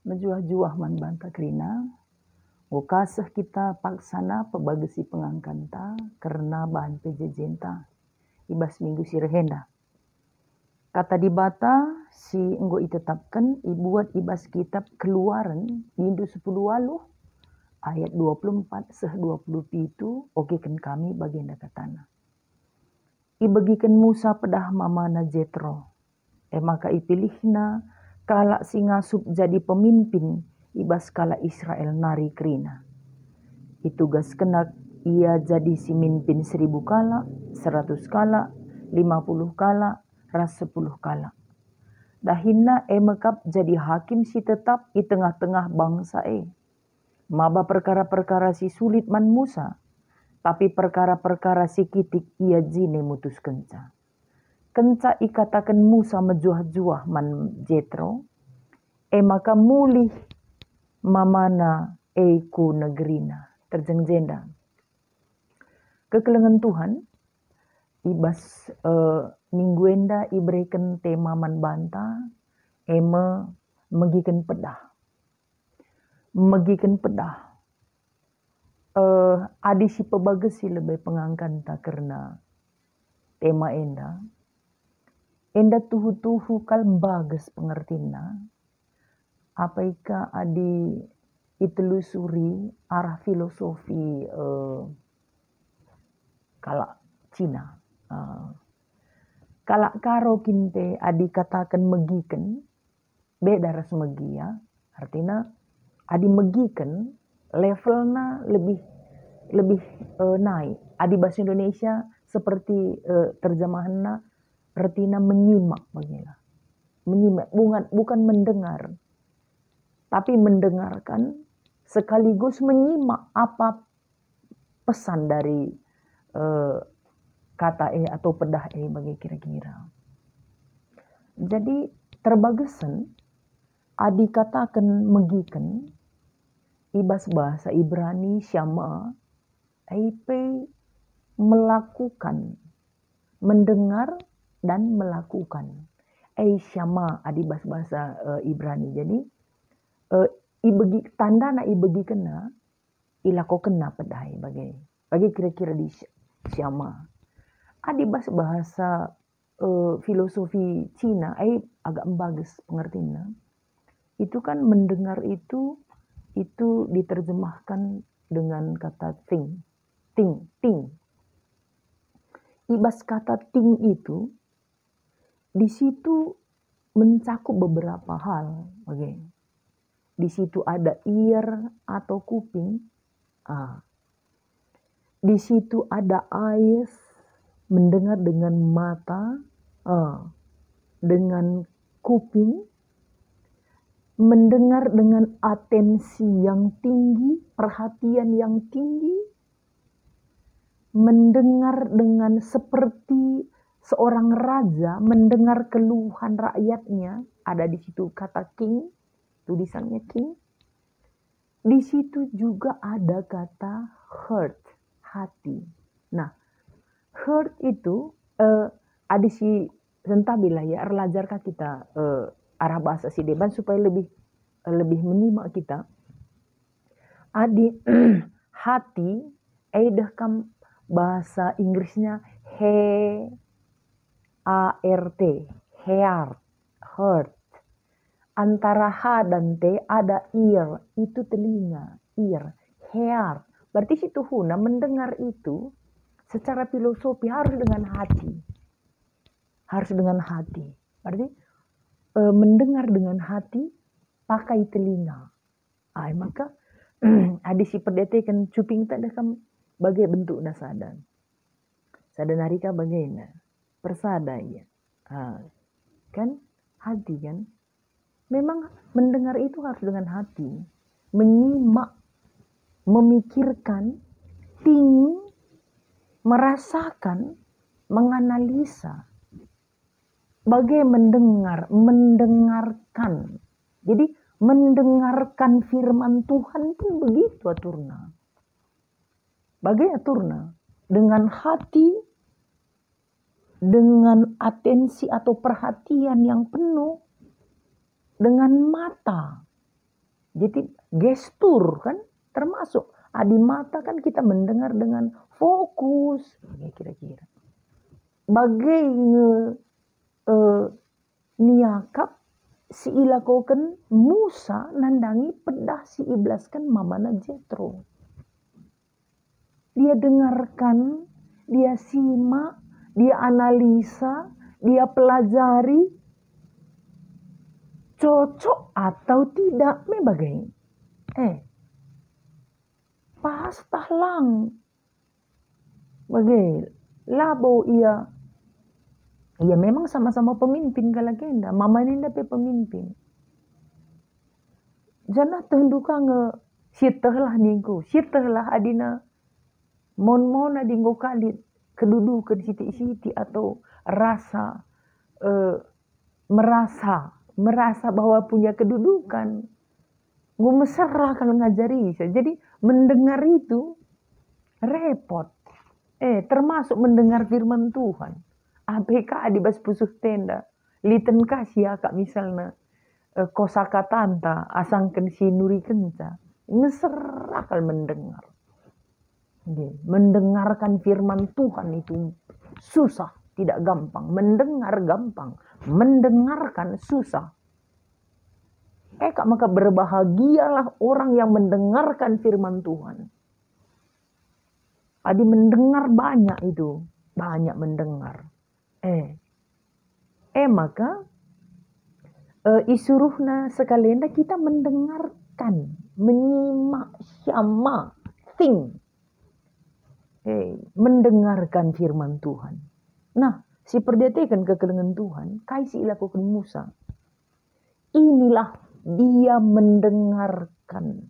Menjuah-juah man banta kerina, kasih kita paksana pebagesi pengangkanta karena bahan pejejenta ibas minggu sirehenda. Kata di bata si enggo itetapkan ibuat ibas kitab Keluaran minggu 10 walu ayat 24 seh 27 okekan kami baginda katana. Ibagikan Musa pedah mamana Jetro. Maka ipilihna kala si ngasup jadi pemimpin ibas kala Israel nari kerina. Itugas kenak ia jadi si mimpin 1000 kala, 100 kala, 50 kala, ras 10 kala. Dahina mekap jadi hakim si tetap di tengah-tengah bangsa Maba perkara-perkara si sulit man Musa, tapi perkara-perkara si kitik ia jine mutus kenca. Kenca ikatakan Musa mejuah-juah man Jetro, maka mulih mamana ku negerina. Terjengjenda. Kekelengan Tuhan, ibas mingguenda iberikan tema man banta, megikan pedah. Megikan pedah. Adi si pebagesi lebih pengangkanta karena tema enda. Enda tuhu-tuhu kal bagas pengertina. Apa ika adi itelusuri arah filosofi kala Cina. Kala karo kinte adi katakan megiken, beda ras megi ya. Artinya adi megiken levelnya lebih naik. Adi bahasa Indonesia seperti terjemahannya artinya menyimak bagilah. Menyimak bukan mendengar. Tapi mendengarkan sekaligus menyimak apa pesan dari kata atau pedah bagi kira-kira. Jadi terbagesan adi katakan megiken ibas bahasa Ibrani syama melakukan, mendengar dan melakukan. Syama adi bahasa Ibrani. Jadi ibegi tanda na ibegi kena ilako kena pedai bagi kira-kira di syama. Adi bahasa filosofi Cina agak bagus pengertiannya. Itu kan mendengar itu diterjemahkan dengan kata ting. Ibas kata ting itu di situ mencakup beberapa hal. Di situ ada ear atau kuping. Di situ ada eyes, mendengar dengan mata, dengan kuping, mendengar dengan atensi yang tinggi, perhatian yang tinggi, mendengar dengan seperti seorang raja mendengar keluhan rakyatnya. Ada di situ kata king, tulisannya king. Di situ juga ada kata heart, hati. Nah, heart itu ada si sentabila ya erlajarkah kita arah bahasa si deban supaya lebih menyimak kita. Adi hati kam bahasa Inggrisnya heart, heart. Antara H dan T ada ear, itu telinga, ear, heart. Berarti situ huna mendengar itu secara filosofi harus dengan hati. Harus dengan hati. Berarti mendengar dengan hati pakai telinga. Maka ada si perdetekan cuping tak ada kam bagai bentuk nasadan. Sadanarika bagaimana? Persada ya. Kan hati kan? Memang mendengar itu harus dengan hati. Menyimak, memikirkan, ingin, merasakan, menganalisa. Bagai mendengarkan. Jadi mendengarkan firman Tuhan pun begitu aturna. Bagai aturna. Dengan hati, dengan atensi atau perhatian yang penuh, dengan mata. Jadi gestur kan termasuk. Di mata kan kita mendengar dengan fokus. Kira-kira. Bagai niakap si ilakoken Musa nandangi pedah si iblis kan mamana Jetro. Dia dengarkan, dia simak, dia analisa, dia pelajari, cocok atau tidak mebagai. Pas tahlang. Bagai labo ia memang sama-sama pemimpin kalagenda. Mama ninda pe pemimpin. Jana tenduka nge sitahlah ningku. Sitahlah adina mon adinggo kalit kedudukan siti-siti atau rasa merasa bahwa punya kedudukan. Gue mesra kalau ngajari. Jadi mendengar itu repot. Termasuk mendengar firman Tuhan. ABK di bas pusuh tenda. Liten kasih kak misalnya kosakatanta asangken sinuri kenca. Mesra kalau mendengar. Mendengarkan firman Tuhan itu susah, tidak gampang. Mendengar gampang. Mendengarkan susah. Maka berbahagialah orang yang mendengarkan firman Tuhan. Adi mendengar banyak itu. Banyak mendengar. Maka isuruhna sekalian kita mendengarkan. Menyimak syama. Think. Mendengarkan firman Tuhan. Nah, si perdetekan kekelengan Tuhan. Kaisi ilakukan Musa. Inilah dia mendengarkan.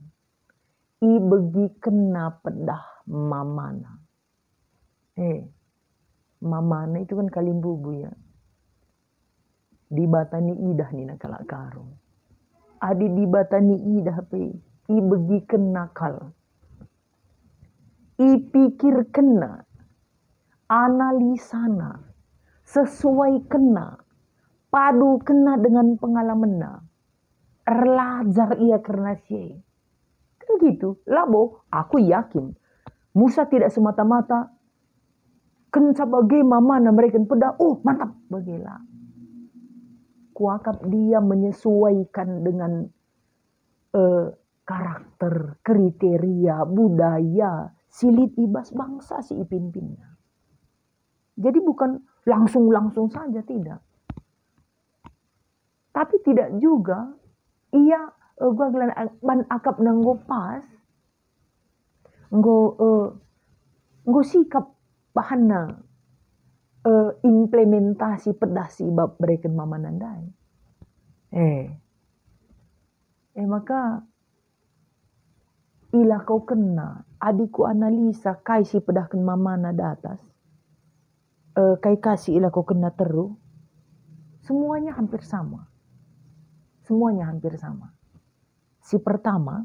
Ibegi kena pedah mamana. Mamana itu kan kalimbubu ya. Dibatani idah nina kalak karo. Adi dibatani idah pe. Ibegi kena kal. Ipikir kena. Analisana. Sesuai kena. Padu kena dengan pengalamanna. Erlajar ia karena siye. Kan gitu. Labo, aku yakin. Musa tidak semata-mata. Kenca bagai mamana mereka pedah. Oh mantap. Bagilah. Kuakap dia menyesuaikan dengan karakter, kriteria, budaya, silit ibas bangsa si ipimpinnya. Jadi bukan langsung saja, tidak. Tapi tidak juga ia gua gelan ban akap nanggo pas nggo sikap bahana implementasi pedasi bab bereken mamanandai. Maka ila kau kena adiku analisa kai si pedahkan mamana datas. Kai kasih ila kau kena teru. Semuanya hampir sama. Semuanya hampir sama. Si pertama,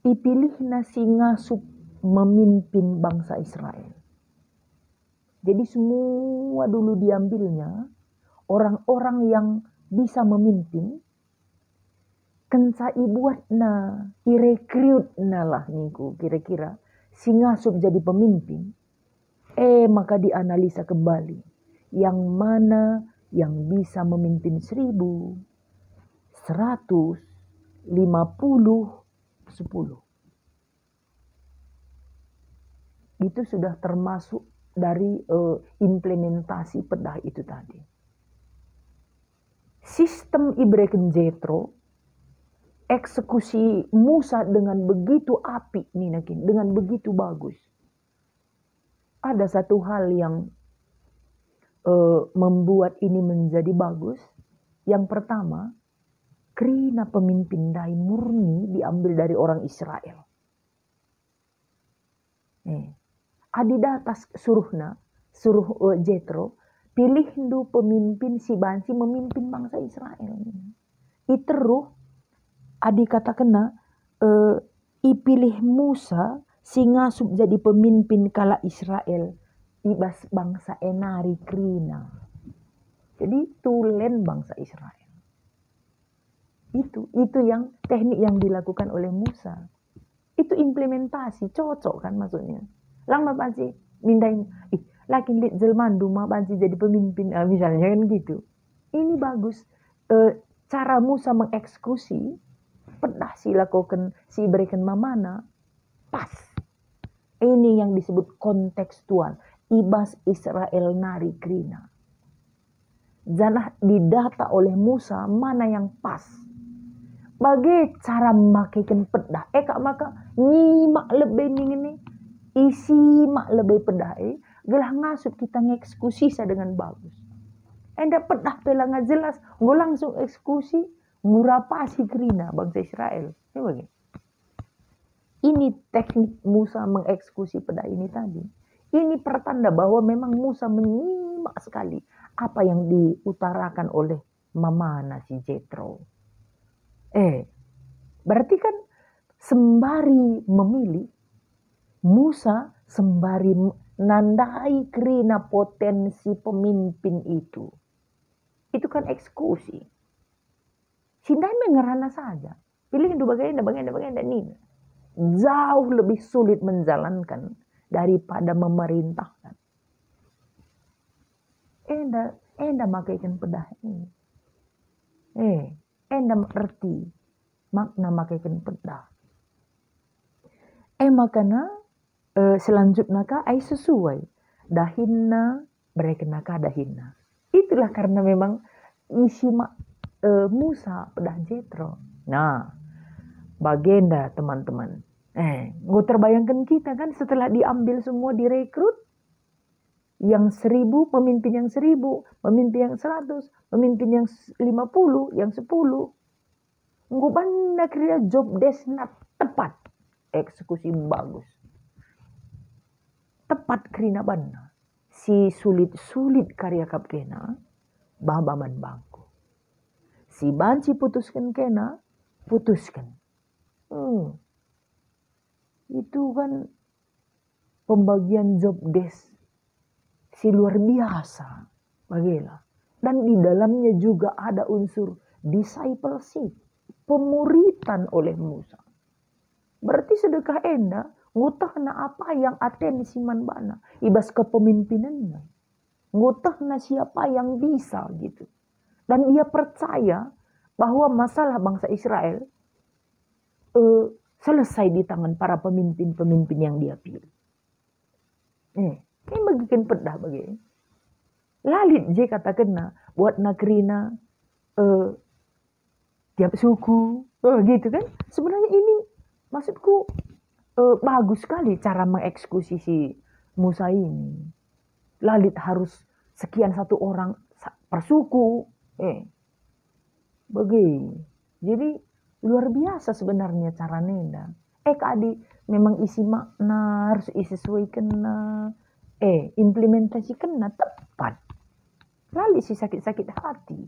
ipilih nasi ngasup memimpin bangsa Israel. Jadi semua dulu diambilnya orang-orang yang bisa memimpin. Kenca ibuat na, irekrut na lah niku kira-kira. Si ngasup jadi pemimpin. Maka dianalisa kembali. Yang mana yang bisa memimpin 1.000, 100, 50, 10. Itu sudah termasuk dari implementasi pedah itu tadi. Sistem Ibreken Jetro, eksekusi Musa dengan begitu apik nih nakin, dengan begitu bagus. Ada satu hal yang membuat ini menjadi bagus. Yang pertama, krina pemimpin dai murni diambil dari orang Israel. Adidatas suruh Jetro, pilih ndu pemimpin si bansi memimpin bangsa Israel. Iteruh adi kata kena ipilih Musa si ngasup jadi pemimpin kala Israel ibas bangsa enari krina. Jadi tulen bangsa Israel. Itu yang teknik yang dilakukan oleh Musa. Itu implementasi, cocok kan maksudnya. Lama panci mindain, lakin lihat jelmandu mah panci jadi pemimpin, misalnya kan gitu. Ini bagus. Cara Musa mengeksekusi, pedah si lakukan, si berikan mamana, pas. Ini yang disebut kontekstual. Ibas Israel nari krina. Janah didata oleh Musa mana yang pas. Bagai cara memakaikan pedah. Kak maka nyimak lebih ini. Isi mak lebih pedah. Gelah ngasup kita ngeksekusi sa dengan bagus. Enda pedah pela nggak jelas. Nggak langsung eksekusi. Ngurapasi krina bangsa Israel. Bagaimana? Ini teknik Musa mengeksekusi pedah ini tadi. Ini pertanda bahwa memang Musa menyimak sekali apa yang diutarakan oleh mamana si Jethro. Berarti kan sembari memilih, Musa sembari nandai krina potensi pemimpin itu. Itu kan eksekusi. Sindai mengerana saja. Pilih itu bagian ini. Jauh lebih sulit menjalankan daripada memerintahkan. Enda makaikan pedah ini. Enda mengerti makna makaikan pedah. Makana selanjutnya ai sesuai. Dahinna berekenaka dahinna. Itulah karena memang isi Musa pedah Jethro. Nah, bagenda teman-teman. Gue terbayangkan kita kan setelah diambil semua direkrut. Yang 1000, pemimpin yang 1000, pemimpin yang 100, pemimpin yang 50, yang 10. Gue banda kira job desna tepat. Eksekusi bagus. Tepat krina banda. Si sulit-sulit karya kap kena, babaman bangku. Si banci putuskan kena, putuskan. Itu kan pembagian job desk si luar biasa. Bagaimana? Dan di dalamnya juga ada unsur discipleship, pemuritan oleh Musa. Berarti sedekah enda ngutahna apa yang atensi manbana ibas kepemimpinannya. Ngutahna siapa yang bisa gitu. Dan dia percaya bahwa masalah bangsa Israel selesai di tangan para pemimpin-pemimpin yang dia pilih. Ini bagikan pedah bagi. Lalit je kata kena buat nagrina tiap suku, gitu kan? Sebenarnya ini maksudku bagus sekali cara mengeksekusi si Musa ini. Lalit harus sekian satu orang per suku, Jadi luar biasa sebenarnya cara nenda. Kadi memang isi makna harus sesuaikan implementasikan tepat. Lalu si sakit-sakit hati.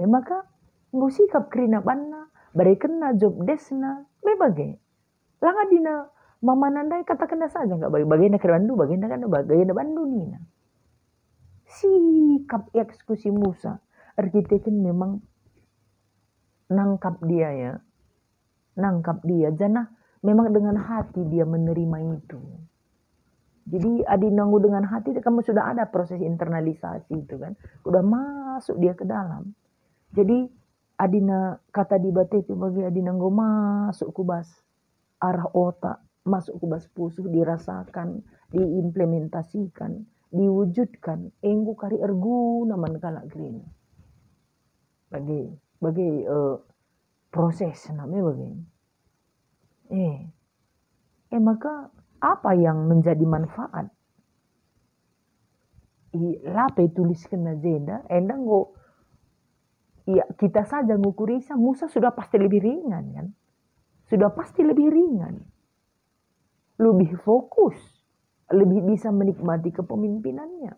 Maka nggak sikap krina banna, berikan job desna, bebagai. Langa dina mama nandai katakan saja nggak bagaimana ke Bandu, bagaimana Bandu nina. Sikap eksekusi Musa, arkiteknya memang nangkap dia ya. Nangkap dia. Jangan memang dengan hati dia menerima itu. Jadi adi nanggu dengan hati, kamu sudah ada proses internalisasi itu kan. Udah masuk dia ke dalam. Jadi adina kata di batepi bagi adi nanggu masuk kubas arah otak, masuk kubas pusuh, dirasakan, diimplementasikan, diwujudkan. Enggu kari ergu naman kalak green. Bagi proses namanya begini. Maka apa yang menjadi manfaat? Lape tuliskan agenda, endang kita saja ngukurisa Musa sudah pasti lebih ringan kan? Sudah pasti lebih ringan. Lebih fokus, lebih bisa menikmati kepemimpinannya,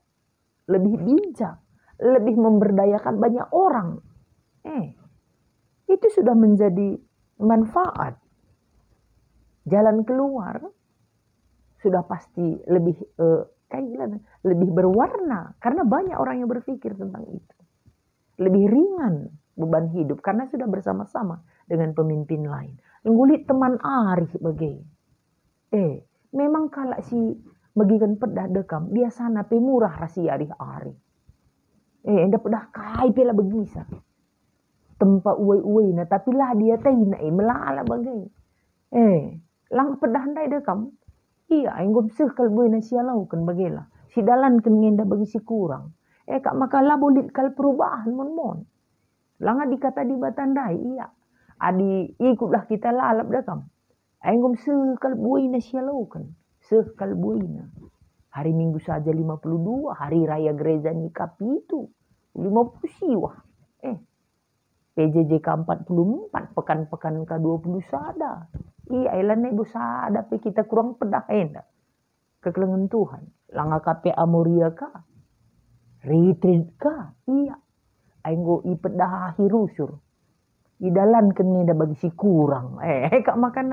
lebih bijak, lebih memberdayakan banyak orang. Itu sudah menjadi manfaat. Jalan keluar sudah pasti lebih lebih berwarna karena banyak orang yang berpikir tentang itu. Lebih ringan, beban hidup karena sudah bersama-sama dengan pemimpin lain. Ngulit teman Arif bagai. Memang kalau si bagikan pedah dekam biasana pe murah rasi Arif. Enda pedah kai pela begisa. Tempat uai-uai na tapi lah dia teh na melala bagai. Lang pedah ndai dekam. Iya, enggom seh kal boy na siya laukan bagela. Si dalan kan ngenda bagi si kurang. Kak makalah bolit kal perubahan mon. Langa dikata di batandai, iya. Adi ikutlah kita lalap dekam. Enggom seh kal boy na siya laukan. Seh kal boy na. Hari Minggu saja 52, hari raya gereja nikah itu 50 siwah. PJJ ke-44, pekan-pekan ke-20 sada. Iya, ilan ibu sada pe kita kurang pedah enda. Kekelengan Tuhan. Langa KP Amoria ka. Retreat ka. Iya. Ainggo ipedah hirusur. Idalan keneda bagi si kurang. Kak makan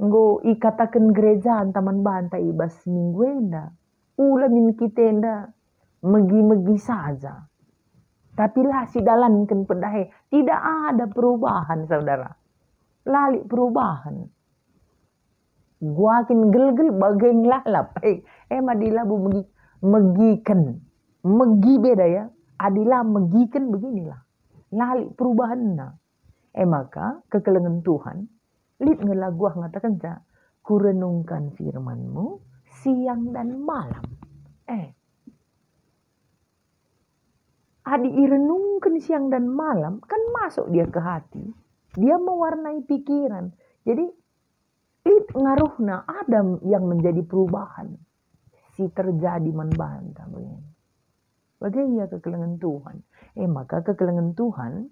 nggo ikatakan gereja taman bantai ibas minggu enda. Ulamin kita enda. Megi-megi saja. Tapi lah si dalan kan pedahe. Tidak ada perubahan saudara. Lali perubahan. Gua akin gel-gel bagian lalap. Madilah bu megikan. Megi beda ya. Adilah megikan beginilah. Lali perubahan na. Maka kekelengan Tuhan. Lid ngelaguah ngatakan sa. Kurenungkan firmanmu siang dan malam. Adi irenungkan siang dan malam. Kan masuk dia ke hati. Dia mewarnai pikiran. Jadi it ngaruhna ada yang menjadi perubahan. Si terjadi membantah. Bagaimana kekelengan Tuhan. Maka kekelengan Tuhan.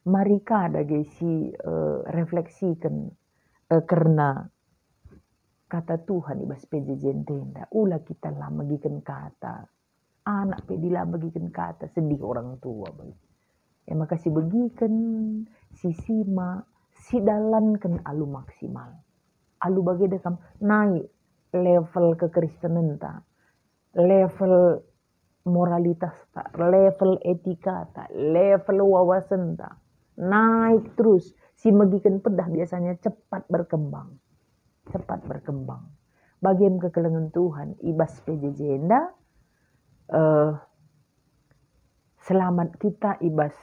Mari kada si refleksikan. Karena kata Tuhan ibas PJJ tenda. Ulah kita lah magikan kata. Anak pedilah bagikan kata. Sedih orang tua. Maka si bagikan. Si simak. Si dalankan alu maksimal. Alu bagi dekam naik level kekristenan ta. Level moralitas ta. Level etika ta. Level wawasan ta. Naik terus. Si magikan pedah biasanya cepat berkembang. Cepat berkembang. Bagian kekelengan Tuhan. Ibas PJJ enda. Selamat kita ibas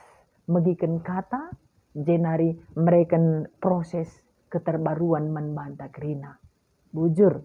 magikan kata. Jenari mereka proses keterbaruan membantah kerina. Bujur.